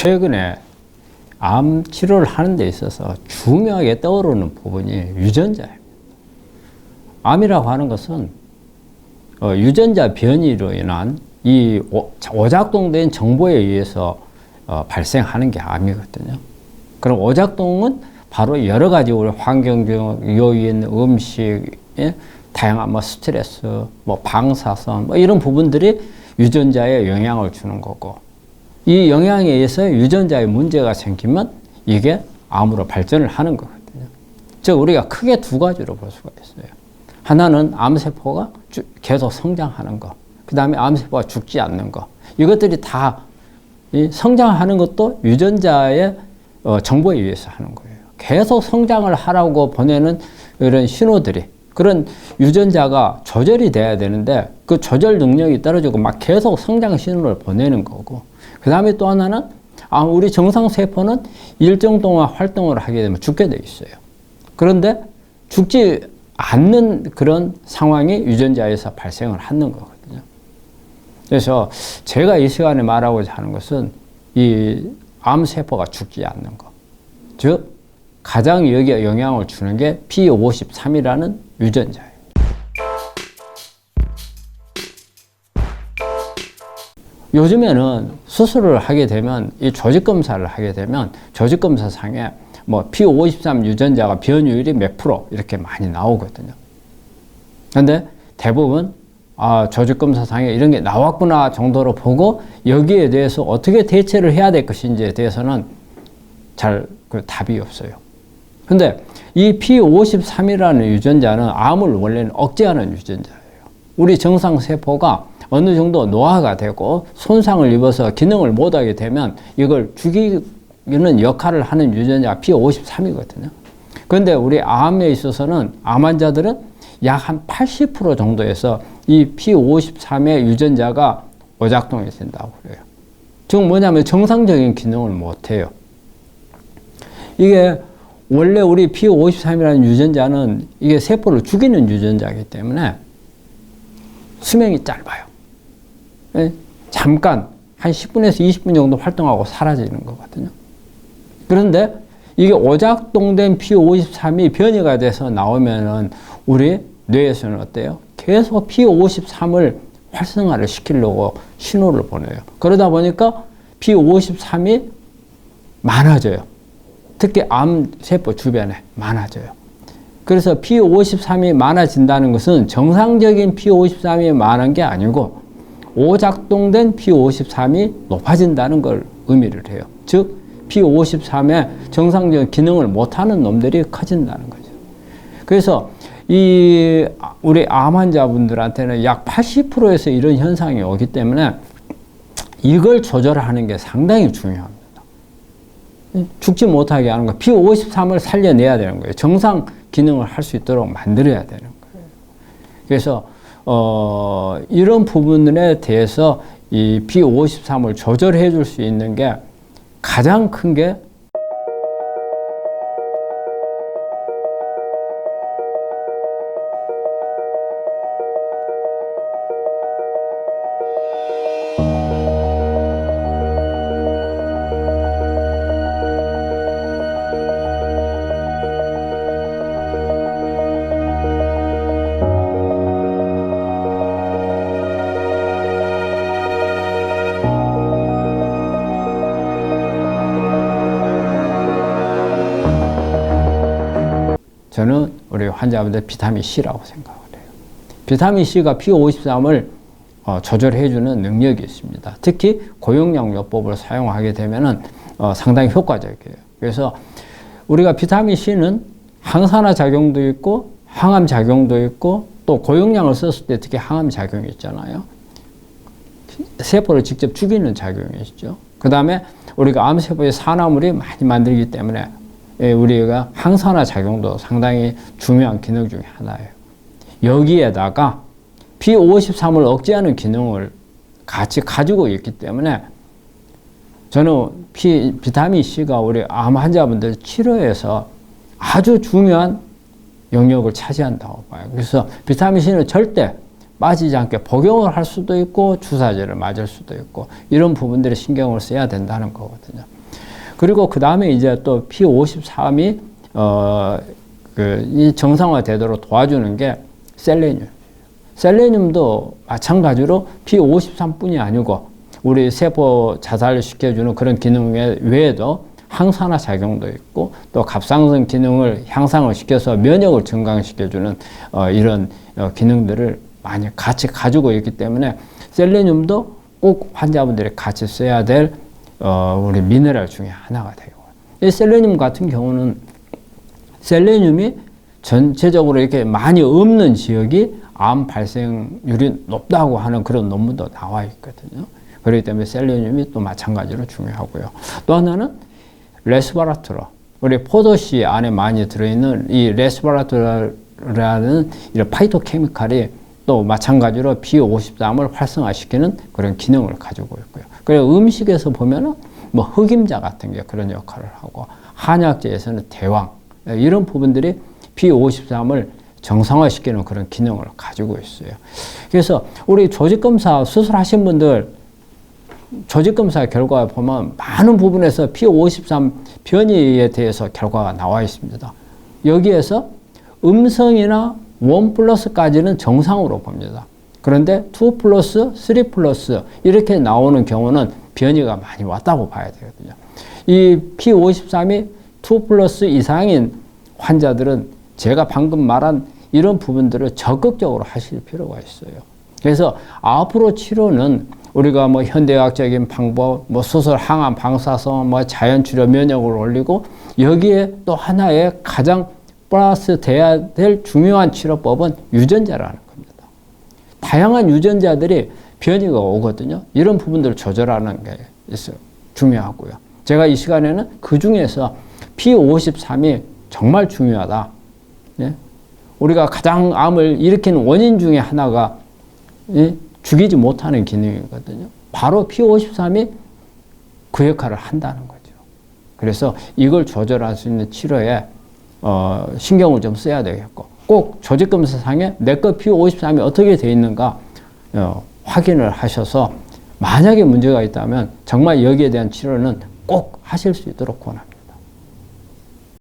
최근에 암 치료를 하는 데 있어서 중요하게 떠오르는 부분이 유전자예요. 암이라고 하는 것은 유전자 변이로 인한 이 오작동된 정보에 의해서 발생하는 게 암이거든요. 그럼 오작동은 바로 여러 가지 우리 환경적 요인, 음식, 다양한 스트레스, 방사선 이런 부분들이 유전자에 영향을 주는 거고, 이 영향에 의해서 유전자에 문제가 생기면 이게 암으로 발전을 하는 거거든요. 즉 우리가 크게 두 가지로 볼 수가 있어요. 하나는 암세포가 계속 성장하는 거, 그 다음에 암세포가 죽지 않는 거. 이것들이 다 성장하는 것도 유전자의 정보에 의해서 하는 거예요. 계속 성장을 하라고 보내는 이런 신호들이, 그런 유전자가 조절이 돼야 되는데 그 조절 능력이 떨어지고 막 계속 성장 신호를 보내는 거고, 그 다음에 또 하나는 우리 정상세포는 일정 동안 활동을 하게 되면 죽게 돼 있어요. 그런데 죽지 않는 그런 상황이 유전자에서 발생을 하는 거거든요. 그래서 제가 이 시간에 말하고자 하는 것은 이 암세포가 죽지 않는 것. 즉, 가장 여기에 영향을 주는 게 P53이라는 유전자예요. 요즘에는 수술을 하게 되면, 이 조직검사를 하게 되면 조직검사상에 P53 유전자가 변이율이 몇 프로 이렇게 많이 나오거든요. 그런데 대부분 조직검사상에 이런 게 나왔구나 정도로 보고 여기에 대해서 어떻게 대처를 해야 될 것인지에 대해서는 잘 답이 없어요. 근데 이 P53이라는 유전자는 암을 원래는 억제하는 유전자예요. 우리 정상세포가 어느 정도 노화가 되고 손상을 입어서 기능을 못하게 되면 이걸 죽이는 역할을 하는 유전자가 P53이거든요. 그런데 우리 암에 있어서는 암 환자들은 약 한 80% 정도에서 이 P53의 유전자가 오작동이 된다고 그래요. 즉 뭐냐면 정상적인 기능을 못해요. 이게 원래 우리 P53이라는 유전자는 이게 세포를 죽이는 유전자이기 때문에 수명이 짧아요. 잠깐 한 10분에서 20분 정도 활동하고 사라지는 거거든요. 그런데 이게 오작동된 P53이 변이가 돼서 나오면은 우리 뇌에서는 어때요? 계속 P53을 활성화를 시키려고 신호를 보내요. 그러다 보니까 P53이 많아져요. 특히 암세포 주변에 많아져요. 그래서 P53이 많아진다는 것은 정상적인 P53이 많은 게 아니고 오작동된 P53이 높아진다는 걸 의미를 해요. 즉 P53의 정상적인 기능을 못하는 놈들이 커진다는 거죠. 그래서 우리 암 환자분들한테는 약 80%에서 이런 현상이 오기 때문에 이걸 조절하는 게 상당히 중요합니다. 죽지 못하게 하는 거, P53을 살려내야 되는 거예요. 정상 기능을 할 수 있도록 만들어야 되는 거예요. 그래서 이런 부분에 대해서 이 P53을 조절해 줄 수 있는 게 가장 큰 게 저는 우리 환자분들 비타민 C라고 생각을 해요. 비타민 C가 P53을 조절해주는 능력이 있습니다. 특히 고용량 요법을 사용하게 되면은 상당히 효과적이에요. 그래서 우리가 비타민 C는 항산화 작용도 있고 항암 작용도 있고 또 고용량을 썼을 때 특히 항암 작용이 있잖아요. 세포를 직접 죽이는 작용이 있죠. 그 다음에 우리가 암세포의 산화물이 많이 만들기 때문에 우리가 항산화 작용도 상당히 중요한 기능 중에 하나예요. 여기에다가 P53을 억제하는 기능을 같이 가지고 있기 때문에 저는 비타민 C가 우리 암 환자분들 치료에서 아주 중요한 영역을 차지한다고 봐요. 그래서 비타민 C는 절대 빠지지 않게 복용을 할 수도 있고 주사제를 맞을 수도 있고 이런 부분들에 신경을 써야 된다는 거거든요. 그리고 그 다음에 이제 또 P53이 이 정상화되도록 도와주는 게 셀레늄. 셀레늄도 마찬가지로 P53뿐이 아니고 우리 세포 자살을 시켜주는 그런 기능 외에도 항산화 작용도 있고 또 갑상선 기능을 향상을 시켜서 면역을 증강시켜주는 이런 기능들을 많이 같이 가지고 있기 때문에 셀레늄도 꼭 환자분들이 같이 써야 될 우리 미네랄 중에 하나가 되고, 이 셀레늄 같은 경우는 셀레늄이 전체적으로 이렇게 많이 없는 지역이 암 발생률이 높다고 하는 그런 논문도 나와 있거든요. 그렇기 때문에 셀레늄이 또 마찬가지로 중요하고요. 또 하나는 레스바라트로, 우리 포도씨 안에 많이 들어있는 이 레스바라트라는 이런 파이토케미칼이 또 마찬가지로 P53을 활성화시키는 그런 기능을 가지고 있고요. 그리고 음식에서 보면은 뭐 흑임자 같은 게 그런 역할을 하고, 한약재에서는 대왕, 이런 부분들이 P53을 정상화시키는 그런 기능을 가지고 있어요. 그래서 우리 조직검사 수술하신 분들 조직검사 결과에 보면 많은 부분에서 P53 변이에 대해서 결과가 나와 있습니다. 여기에서 음성이나 1+까지는 정상으로 봅니다. 그런데 2+, 3+ 이렇게 나오는 경우는 변이가 많이 왔다고 봐야 되거든요. 이 P53이 2+ 이상인 환자들은 제가 방금 말한 이런 부분들을 적극적으로 하실 필요가 있어요. 그래서 앞으로 치료는 우리가 뭐 현대의학적인 방법, 뭐 수술, 항암, 방사선, 뭐 자연치료, 면역을 올리고 여기에 또 하나의 가장 플러스 돼야 될 중요한 치료법은 유전자라는 겁니다. 다양한 유전자들이 변이가 오거든요. 이런 부분들을 조절하는 게 있어요. 중요하고요. 제가 이 시간에는 그 중에서 P53이 정말 중요하다. 예? 우리가 가장 암을 일으키는 원인 중에 하나가 죽이지 못하는 기능이거든요. 바로 P53이 그 역할을 한다는 거죠. 그래서 이걸 조절할 수 있는 치료에 신경을 좀 써야 되겠고, 꼭 조직검사상에 내거 P53이 어떻게 되어 있는가 확인을 하셔서 만약에 문제가 있다면 정말 여기에 대한 치료는 꼭 하실 수 있도록 권합니다.